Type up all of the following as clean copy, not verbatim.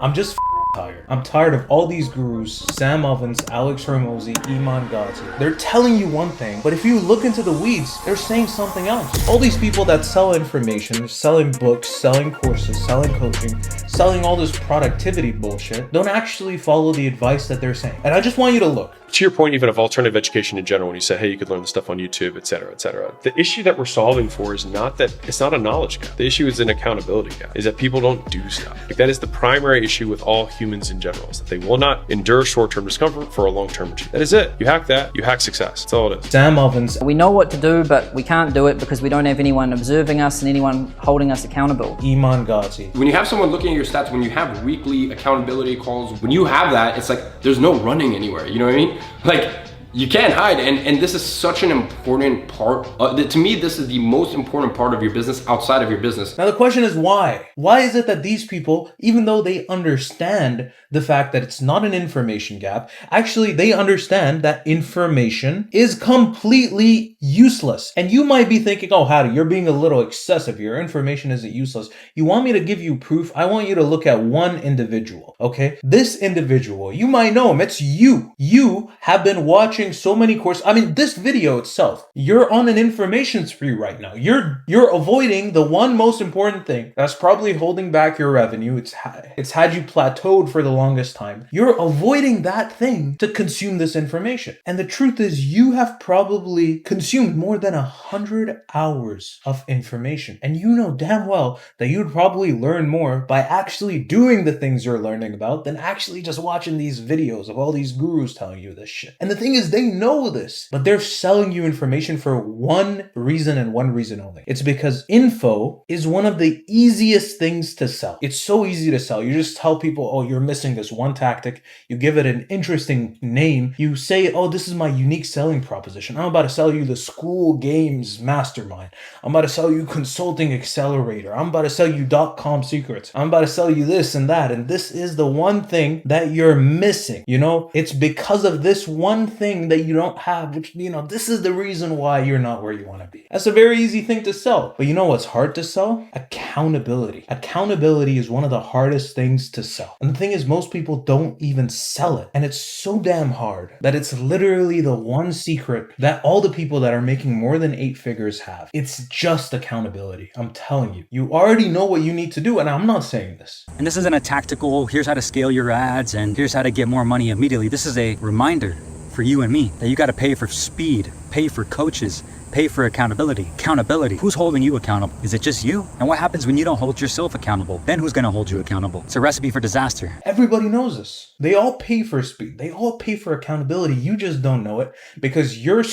I'm just tired. I'm tired of all these gurus, Sam Ovens, Alex Hormozi, Iman Ghazi. They're telling you one thing, but if you look into the weeds, they're saying something else. All these people that sell information, selling books, selling courses, selling coaching, selling all this productivity bullshit, don't actually follow the advice that they're saying. And I just want you to look. To your point, even of alternative education in general, when you say, hey, you could learn this stuff on YouTube, et cetera, et cetera. The issue that we're solving for is not that it's not a knowledge gap. The issue is an accountability gap, is that people don't do stuff. Like, that is the primary issue with all humans in general, is that they will not endure short-term discomfort for a long-term achievement. That is it. You hack that, you hack success. That's all it is. Sam Ovens. We know what to do, but we can't do it because we don't have anyone observing us and anyone holding us accountable. Iman Ghazi. When you have someone looking at your stats, when you have weekly accountability calls, when you have that, it's like there's no running anywhere. You know what I mean? Like, you can't hide, and this is such an important part. To me, this is the most important part of your business outside of your business. Now the question is why? Why is it that these people, even though they understand the fact that it's not an information gap, actually they understand that information is completely useless. And you might be thinking, oh, Hadi, you're being a little excessive. Your information isn't useless. You want me to give you proof? I want you to look at one individual, okay? This individual, you might know him. It's you. You have been watching so many courses. I mean, this video itself, you're on an information spree right now. You're avoiding the one most important thing that's probably holding back your revenue. It's had you plateaued for the longest time. You're avoiding that thing to consume this information. And the truth is, you have probably consumed more than 100 hours of information. And you know damn well that you'd probably learn more by actually doing the things you're learning about than actually just watching these videos of all these gurus telling you this shit. And the thing is, they know this, but they're selling you information for one reason and one reason only. It's because info is one of the easiest things to sell. It's so easy to sell. You just tell people, oh, you're missing this one tactic. You give it an interesting name. You say, oh, this is my unique selling proposition. I'm about to sell you the school games mastermind. I'm about to sell you consulting accelerator. I'm about to sell you .com secrets. I'm about to sell you this and that. And this is the one thing that you're missing. You know, it's because of this one thing that you don't have, which, you know, this is the reason why you're not where you want to be. That's a very easy thing to sell. But you know what's hard to sell? Accountability. Accountability is one of the hardest things to sell. And the thing is, most people don't even sell it. And it's so damn hard that it's literally the one secret that all the people that are making more than 8 figures have. It's just accountability. I'm telling you. You already know what you need to do, and I'm not saying this. And this isn't a tactical, here's how to scale your ads and here's how to get more money immediately. This is a reminder for you and me that you got to pay for speed, pay for coaches, pay for accountability. Accountability. Who's holding you accountable? Is it just you? And what happens when you don't hold yourself accountable? Then who's going to hold you accountable? It's a recipe for disaster. Everybody knows this. They all pay for speed. They all pay for accountability. You just don't know it because your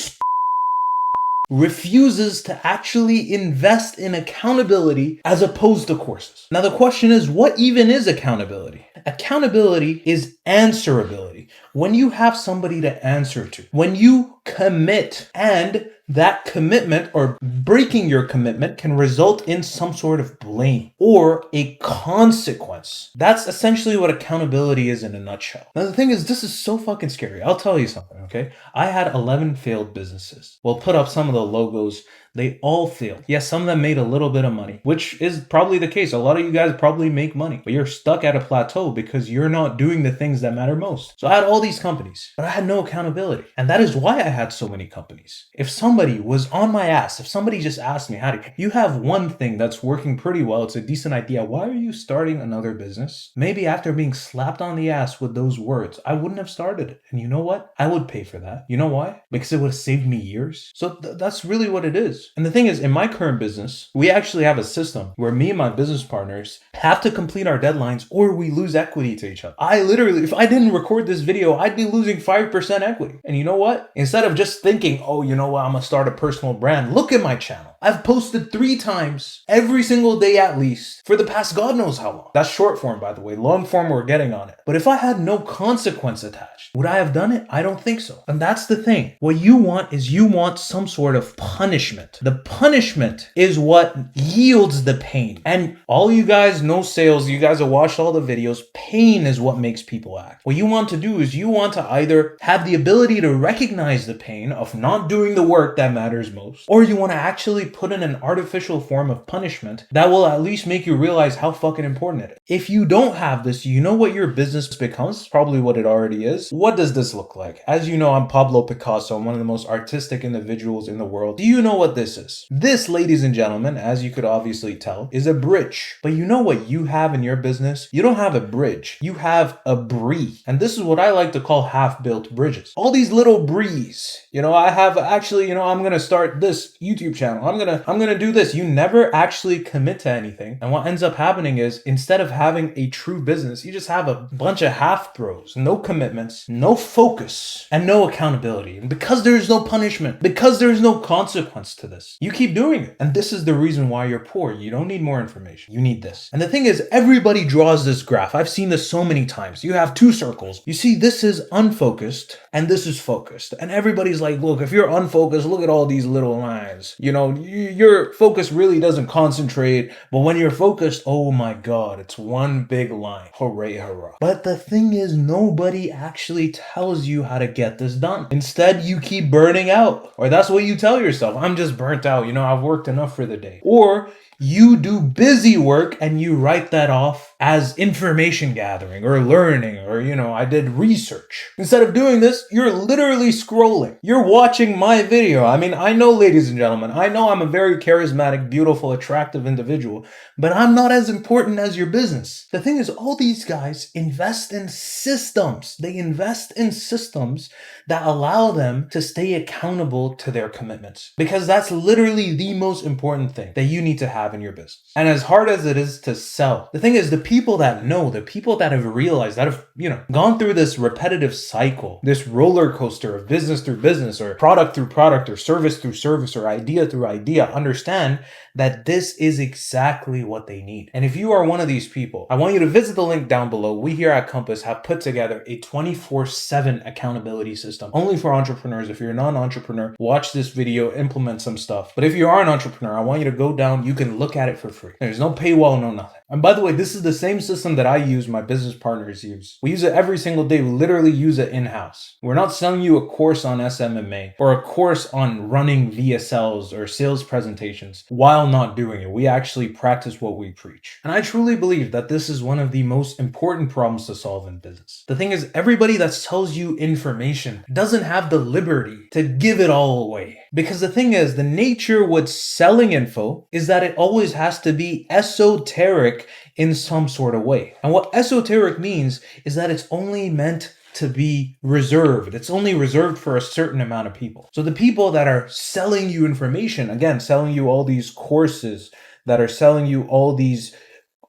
refuses to actually invest in accountability as opposed to courses. Now the question is, what even is accountability? Accountability is answerability. When you have somebody to answer to, when you commit, and that commitment or breaking your commitment can result in some sort of blame or a consequence. That's essentially what accountability is in a nutshell. Now the thing is, this is so fucking scary. I'll tell you something, okay? I had 11 failed businesses. We'll put up some of the logos. They all failed. Yes, some of them made a little bit of money, which is probably the case. A lot of you guys probably make money, but you're stuck at a plateau because you're not doing the things that matter most. So I had all these companies, but I had no accountability. And that is why I had so many companies. If somebody was on my ass, if somebody just asked me, Hadi, you have one thing that's working pretty well, it's a decent idea, why are you starting another business? Maybe after being slapped on the ass with those words, I wouldn't have started it. And you know what? I would pay for that. You know why? Because it would have saved me years. So that's really what it is. And the thing is, in my current business, we actually have a system where me and my business partners have to complete our deadlines or we lose equity to each other. I literally, if I didn't record this video, I'd be losing 5% equity. And you know what? Instead of just thinking, oh, you know what, I'm gonna start a personal brand, look at my channel. I've posted 3 times every single day at least for the past God knows how long. That's short form, by the way. Long form, we're getting on it. But if I had no consequence attached, would I have done it? I don't think so. And that's the thing. What you want is you want some sort of punishment. The punishment is what yields the pain. And all you guys know sales, you guys have watched all the videos, pain is what makes people act. What you want to do is you want to either have the ability to recognize the pain of not doing the work that matters most, or you want to actually put in an artificial form of punishment that will at least make you realize how fucking important it is. If you don't have this, you know what your business becomes? Probably what it already is. What does this look like? As you know, I'm Pablo Picasso. I'm one of the most artistic individuals in the world. Do you know what this is? This, ladies and gentlemen, as you could obviously tell, is a bridge. But you know what you have in your business? You don't have a bridge. You have a brie. And this is what I like to call half-built bridges. All these little bries. I have actually, I'm going to start this YouTube channel. I'm going to do this. You never actually commit to anything. And what ends up happening is instead of having a true business, you just have a bunch of half throws, no commitments, no focus, and no accountability. And because there's no punishment, because there's no consequence to this, you keep doing it. And this is the reason why you're poor. You don't need more information. You need this. And the thing is, everybody draws this graph. I've seen this so many times. You have two circles. You see, this is unfocused and this is focused. And everybody's like, look, if you're unfocused, look at all these little lines. Your focus really doesn't concentrate. But when you're focused, oh my God, it's one big line. Hooray, hurrah. But the thing is, nobody actually tells you how to get this done. Instead, you keep burning out. Or that's what you tell yourself. I'm just burnt out. I've worked enough for the day. Or you do busy work and you write that off as information gathering or learning or, I did research. Instead of doing this, you're literally scrolling. You're watching my video. I know, ladies and gentlemen, I know I'm a very charismatic, beautiful, attractive individual, but I'm not as important as your business. The thing is, all these guys invest in systems. They invest in systems that allow them to stay accountable to their commitments, because that's literally the most important thing that you need to have in your business. And as hard as it is to sell, the thing is, the people that know, the people that have realized, that have, gone through this repetitive cycle, this roller coaster of business through business or product through product or service through service or idea through idea, understand that this is exactly what they need. And if you are one of these people, I want you to visit the link down below. We here at Compass have put together a 24/7 accountability system only for entrepreneurs. If you're not an entrepreneur, watch this video, implement some stuff. But if you are an entrepreneur, I want you to go down. You can look at it for free. There's no paywall, no nothing. And by the way, this is the same system that I use, my business partners use. We use it every single day. We literally use it in-house. We're not selling you a course on SMMA or a course on running VSLs or sales presentations while not doing it. We actually practice what we preach. And I truly believe that this is one of the most important problems to solve in business. The thing is, everybody that sells you information doesn't have the liberty to give it all away. Because the thing is, the nature with selling info is that it always has to be esoteric in some sort of way. And what esoteric means is that it's only meant to be reserved. It's only reserved for a certain amount of people. So the people that are selling you information, again, selling you all these courses, that are selling you all these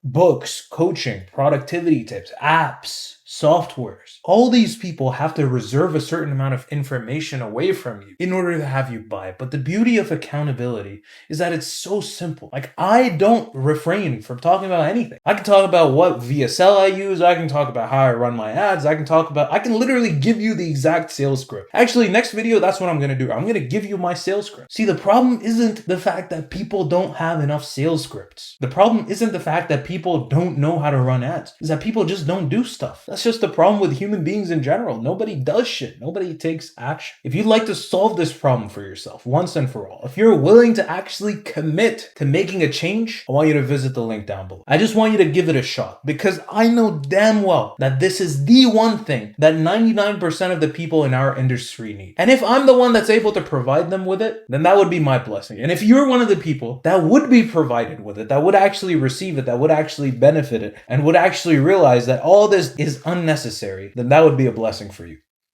books, coaching, productivity tips, apps, softwares, all these people have to reserve a certain amount of information away from you in order to have you buy it. But the beauty of accountability is that it's so simple. Like, I don't refrain from talking about anything. I can talk about what VSL I use. I can talk about how I run my ads. I can literally give you the exact sales script. Actually, next video, that's what I'm going to do. I'm going to give you my sales script. See, the problem isn't the fact that people don't have enough sales scripts. The problem isn't the fact that people don't know how to run ads. It's that people just don't do stuff. That's just the problem with human beings in general. Nobody does shit. Nobody takes action. If you'd like to solve this problem for yourself once and for all, if you're willing to actually commit to making a change, I want you to visit the link down below. I just want you to give it a shot, because I know damn well that this is the one thing that 99% of the people in our industry need. And if I'm the one that's able to provide them with it, then that would be my blessing. And if you're one of the people that would be provided with it, that would actually receive it, that would actually benefit it, and would actually realize that all this is unnecessary, then that would be a blessing for you.